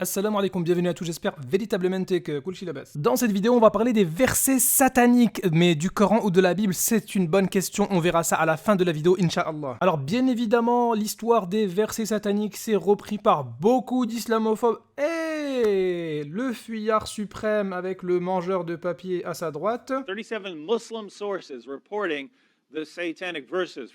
Assalamu alaikum, bienvenue à tous, j'espère véritablement que Kulshi Labas. Dans cette vidéo, on va parler des versets sataniques, mais du Coran ou de la Bible, c'est une bonne question, on verra ça à la fin de la vidéo, Inch'Allah. Alors bien évidemment, l'histoire des versets sataniques, c'est repris par beaucoup d'islamophobes, et le fuyard suprême avec le mangeur de papier à sa droite. 37 Muslim sources reporting the satanic verses.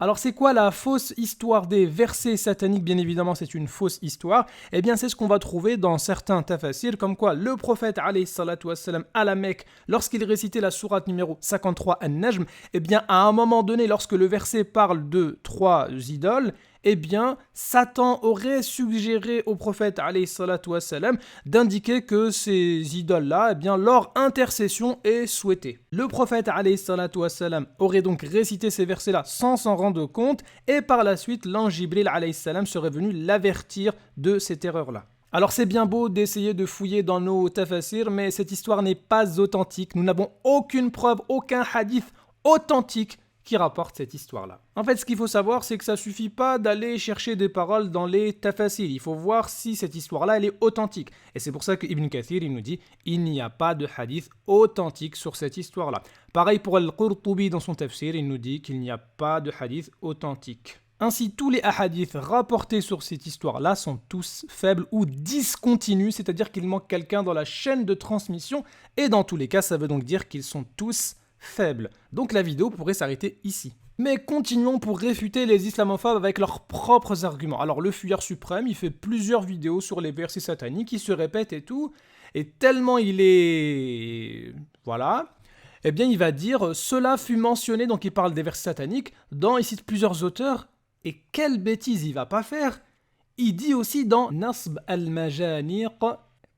Alors c'est quoi la fausse histoire des versets sataniques? Bien évidemment c'est une fausse histoire. Eh bien c'est ce qu'on va trouver dans certains tafasirs, comme quoi le prophète alayhi salatu wassalam à la Mecque, lorsqu'il récitait la sourate numéro 53 An-Najm, eh bien à un moment donné, lorsque le verset parle de 3 idoles, eh bien, Satan aurait suggéré au prophète alayhi salatu wassalam d'indiquer que ces idoles-là, eh bien, leur intercession est souhaitée. Le prophète alayhi salatu wassalam aurait donc récité ces versets-là sans s'en rendre compte, et par la suite, l'ange Jibril alayhi salam serait venu l'avertir de cette erreur-là. Alors c'est bien beau d'essayer de fouiller dans nos tafasirs, mais cette histoire n'est pas authentique. Nous n'avons aucune preuve, aucun hadith authentique qui rapporte cette histoire-là. En fait, ce qu'il faut savoir, c'est que ça suffit pas d'aller chercher des paroles dans les tafasir. Il faut voir si cette histoire-là, elle est authentique. Et c'est pour ça que Ibn Kathir, il nous dit, il n'y a pas de hadith authentique sur cette histoire-là. Pareil pour Al-Qurtubi dans son tafsir, il nous dit qu'il n'y a pas de hadith authentique. Ainsi, tous les hadiths rapportés sur cette histoire-là sont tous faibles ou discontinus, c'est-à-dire qu'il manque quelqu'un dans la chaîne de transmission, et dans tous les cas, ça veut donc dire qu'ils sont tous faible. Donc la vidéo pourrait s'arrêter ici. Mais continuons pour réfuter les islamophobes avec leurs propres arguments. Alors le fuyard suprême, il fait plusieurs vidéos sur les versets sataniques, il se répète et tout, et tellement il est... voilà, eh bien il va dire, cela fut mentionné, donc il parle des versets sataniques, il cite plusieurs auteurs, et quelle bêtise il va pas faire. Il dit aussi dans Nasb al-Majaniq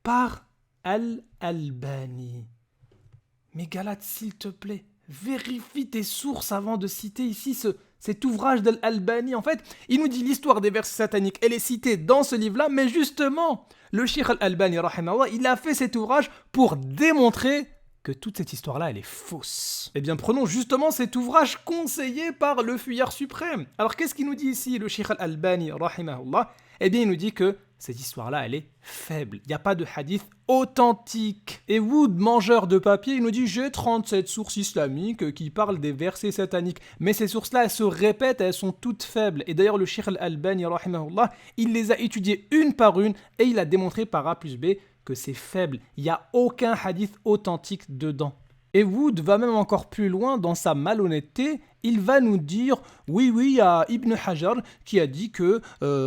par al-Albani. Mais Galate, s'il te plaît, vérifie tes sources avant de citer ici cet ouvrage d'Al-Albani. En fait, il nous dit l'histoire des versets sataniques, elle est citée dans ce livre-là, mais justement, le Cheikh Al-Albani, rahimahullah, il a fait cet ouvrage pour démontrer que toute cette histoire-là, elle est fausse. Eh bien, prenons justement cet ouvrage conseillé par le fuyard suprême. Alors, qu'est-ce qu'il nous dit ici, le Cheikh Al-Albani, rahimahullah? Eh bien, il nous dit que cette histoire-là, elle est faible. Il n'y a pas de hadith authentique. Et Wood, mangeur de papier, il nous dit « J'ai 37 sources islamiques qui parlent des versets sataniques. » Mais ces sources-là, elles se répètent, elles sont toutes faibles. Et d'ailleurs, le Cheikh Al-Albani, rahimahullah, il les a étudiées une par une et il a démontré par A plus B que c'est faible. Il n'y a aucun hadith authentique dedans. Et Wood va même encore plus loin dans sa malhonnêteté, il va nous dire, oui, il y a Ibn Hajar qui a dit que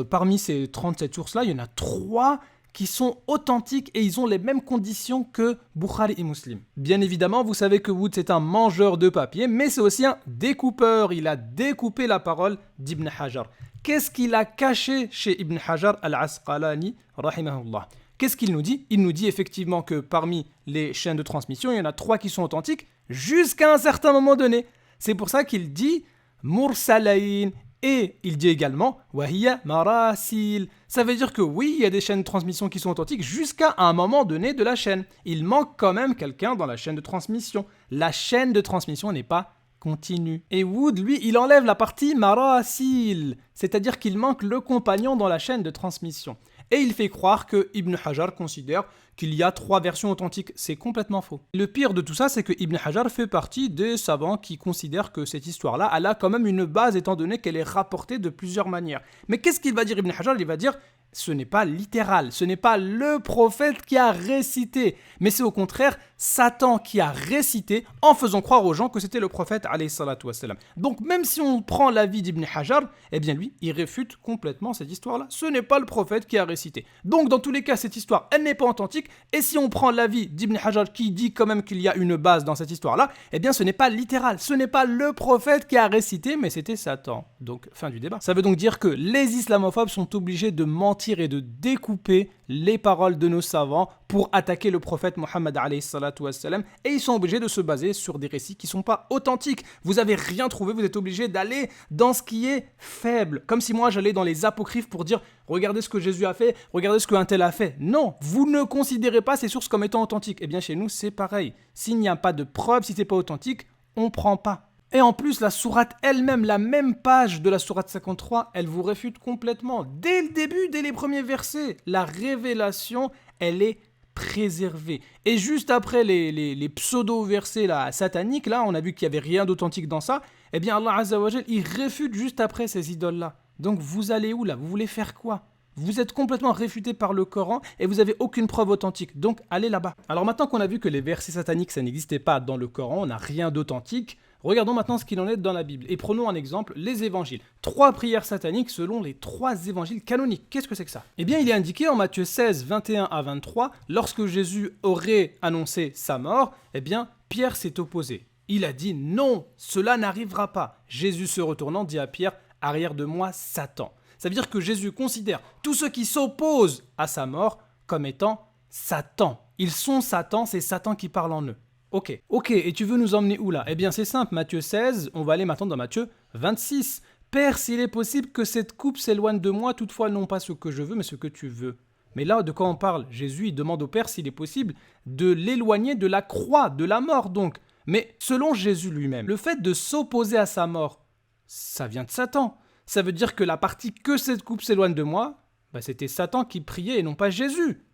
parmi ces 37 sources-là, il y en a 3 qui sont authentiques et ils ont les mêmes conditions que Bukhari et Muslim. Bien évidemment, vous savez que Wood c'est un mangeur de papier, mais c'est aussi un découpeur, il a découpé la parole d'Ibn Hajar. Qu'est-ce qu'il a caché chez Ibn Hajar al-Asqalani, rahimahullah? Qu'est-ce qu'il nous dit? Il nous dit effectivement que parmi les chaînes de transmission, il y en a 3 qui sont authentiques jusqu'à un certain moment donné. C'est pour ça qu'il dit Mursalayn et il dit également Wahiya Marasil. Ça veut dire que oui, il y a des chaînes de transmission qui sont authentiques jusqu'à un moment donné de la chaîne. Il manque quand même quelqu'un dans la chaîne de transmission. La chaîne de transmission n'est pas continue. Et Wood, lui, il enlève la partie Marasil, c'est-à-dire qu'il manque le compagnon dans la chaîne de transmission. Et il fait croire que Ibn Hajar considère qu'il y a 3 versions authentiques. C'est complètement faux. Le pire de tout ça, c'est que Ibn Hajar fait partie des savants qui considèrent que cette histoire-là, elle a quand même une base étant donné qu'elle est rapportée de plusieurs manières. Mais qu'est-ce qu'il va dire Ibn Hajar? Il va dire ce n'est pas littéral, ce n'est pas le prophète qui a récité, mais c'est au contraire Satan qui a récité en faisant croire aux gens que c'était le prophète alayhi salatu wassalam. Donc même si on prend l'avis d'Ibn Hajar, eh bien lui, il réfute complètement cette histoire-là. Ce n'est pas le prophète qui a récité. Donc dans tous les cas, cette histoire, elle n'est pas authentique, et si on prend l'avis d'Ibn Hajar qui dit quand même qu'il y a une base dans cette histoire-là, eh bien ce n'est pas littéral, ce n'est pas le prophète qui a récité, mais c'était Satan. Donc fin du débat. Ça veut donc dire que les islamophobes sont obligés de mentir et de découper les paroles de nos savants pour attaquer le prophète Mohammed alayhi salatu wassalam, et ils sont obligés de se baser sur des récits qui ne sont pas authentiques. Vous n'avez rien trouvé, vous êtes obligés d'aller dans ce qui est faible. Comme si moi j'allais dans les apocryphes pour dire regardez ce que Jésus a fait, regardez ce qu'un tel a fait. Non, vous ne considérez pas ces sources comme étant authentiques. Eh bien chez nous c'est pareil. S'il n'y a pas de preuve, si c'est pas authentique, on prend pas. Et en plus, la sourate elle-même, la même page de la sourate 53, elle vous réfute complètement. Dès le début, dès les premiers versets, la révélation, elle est préservée. Et juste après les pseudo-versets là, sataniques, là, on a vu qu'il n'y avait rien d'authentique dans ça, eh bien Allah Azza wa Jal, il réfute juste après ces idoles-là. Donc vous allez où là? Vous voulez faire quoi? Vous êtes complètement réfuté par le Coran et vous n'avez aucune preuve authentique. Donc allez là-bas. Alors maintenant qu'on a vu que les versets sataniques, ça n'existait pas dans le Coran, on n'a rien d'authentique, regardons maintenant ce qu'il en est dans la Bible. Et prenons un exemple, les évangiles. 3 prières sataniques selon les 3 évangiles canoniques. Qu'est-ce que c'est que ça? Eh bien, il est indiqué en Matthieu 16, 21 à 23, lorsque Jésus aurait annoncé sa mort, eh bien, Pierre s'est opposé. Il a dit non, cela n'arrivera pas. Jésus se retournant dit à Pierre, arrière de moi, Satan. Ça veut dire que Jésus considère tous ceux qui s'opposent à sa mort comme étant Satan. Ils sont Satan, c'est Satan qui parle en eux. Ok, et tu veux nous emmener où là? Eh bien c'est simple, Matthieu 16, on va aller maintenant dans Matthieu 26. Père, s'il est possible que cette coupe s'éloigne de moi, toutefois non pas ce que je veux, mais ce que tu veux. Mais là, de quoi on parle? Jésus, il demande au Père s'il est possible de l'éloigner de la croix, de la mort donc. Mais selon Jésus lui-même, le fait de s'opposer à sa mort, ça vient de Satan. Ça veut dire que la partie que cette coupe s'éloigne de moi, c'était Satan qui priait et non pas Jésus.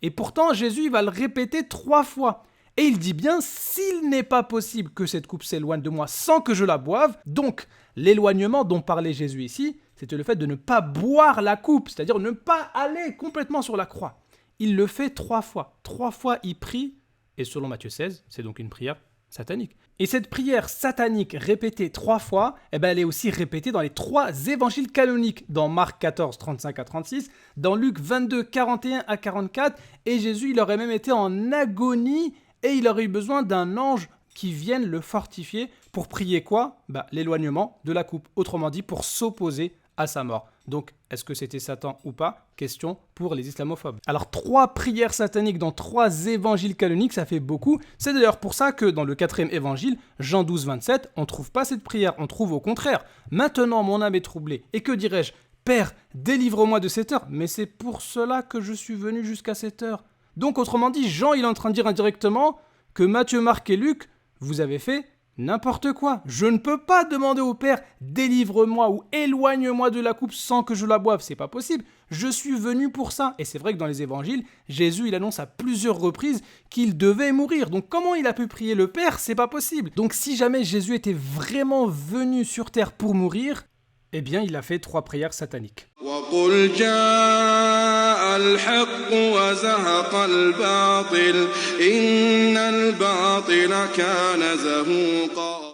Et pourtant, Jésus il va le répéter 3 fois. Et il dit bien, s'il n'est pas possible que cette coupe s'éloigne de moi sans que je la boive, donc l'éloignement dont parlait Jésus ici, c'était le fait de ne pas boire la coupe, c'est-à-dire ne pas aller complètement sur la croix. Il le fait 3 fois. 3 fois il prie, et selon Matthieu 16, c'est donc une prière satanique. Et cette prière satanique répétée 3 fois, elle est aussi répétée dans les 3 évangiles canoniques, dans Marc 14, 35 à 36, dans Luc 22, 41 à 44, et Jésus il aurait même été en agonie, et il aurait eu besoin d'un ange qui vienne le fortifier pour prier quoi? L'éloignement de la coupe, autrement dit pour s'opposer à sa mort. Donc, est-ce que c'était Satan ou pas? Question pour les islamophobes. Alors, 3 prières sataniques dans 3 évangiles canoniques, ça fait beaucoup. C'est d'ailleurs pour ça que dans le 4e évangile, Jean 12, 27, on ne trouve pas cette prière, on trouve au contraire. Maintenant, mon âme est troublée. Et que dirais-je? Père, délivre-moi de cette heure. Mais c'est pour cela que je suis venu jusqu'à cette heure. Donc, autrement dit, Jean, il est en train de dire indirectement que Matthieu, Marc et Luc, vous avez fait n'importe quoi. Je ne peux pas demander au Père, délivre-moi ou éloigne-moi de la coupe sans que je la boive. C'est pas possible. Je suis venu pour ça. Et c'est vrai que dans les évangiles, Jésus, il annonce à plusieurs reprises qu'il devait mourir. Donc comment il a pu prier le Père? C'est pas possible. Donc si jamais Jésus était vraiment venu sur terre pour mourir, eh bien il a fait 3 prières sataniques. وقل جاء الحق وزهق الباطل إن الباطل كان زهوقا